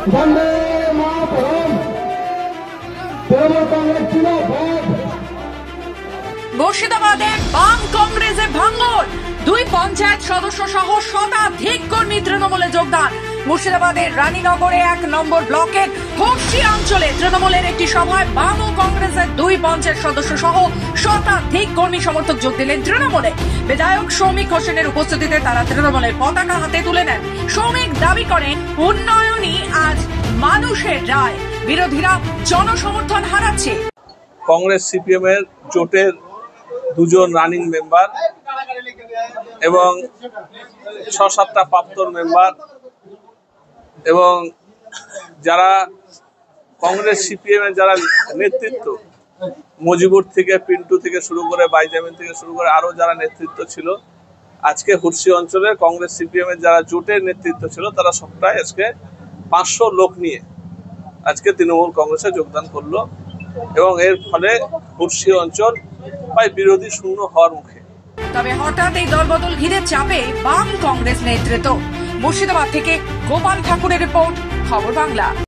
বন্দে মাতরম। তৃণমূল কংগ্রেস জিন্দাবাদ। মুর্শিদাবাদে বাম কংগ্রেসে ভাঙন, 2 পঞ্চায়েত সদস্য সহ শতাধিক কর্মী তৃণমূলে যোগদান। মুর্শিদাবাদের রানীনগরে 1 নম্বর ব্লকের হর্ষি অঞ্চলে তৃণমূলের একটি সভায় বাম ও কংগ্রেসের 2 পঞ্চায়েত সদস্য সহ শতাধিক কর্মী সমর্থক যোগ দিলেন তৃণমূলে। বিধায়ক সৌমিক হোসেনের উপস্থিতিতে তারা তৃণমূলের পতাকা হাতে তুলে নেন। সৌমিক দাবি করেন, উন্নয়নই আজ মানুষের রায়, বিরোধীরা জনসমর্থন হারাচ্ছে। কংগ্রেস সিপিএম এর জোটের 2 জন রানিং মেম্বার এবং 6-7টা প্রাক্তন মেম্বার এবং যারা কংগ্রেস সিপিএম এর যারা নেতৃত্ব, মজিবুর থেকে, পিন্টু থেকে শুরু করে, বাইজামিন থেকে শুরু করে আরো যারা নেতৃত্ব ছিল, আজকে হুরসি অঞ্চলের কংগ্রেস সিপিএম এর যারা জোটের নেতৃত্ব ছিল তারা সবটাই আজকে 500 লোক নিয়ে আজকে তৃণমূল কংগ্রেসে যোগদান করলো এবং এর ফলে হুরসি অঞ্চল প্রায় বিরোধী শূন্য হওয়ার মুখে। তবে হঠাৎ এই দলবদল ঘিরে চাপে বাম কংগ্রেস নেতৃত্ব। মুর্শিদাবাদ থেকে গোপাল ঠাকুরের রিপোর্ট, খবর বাংলা।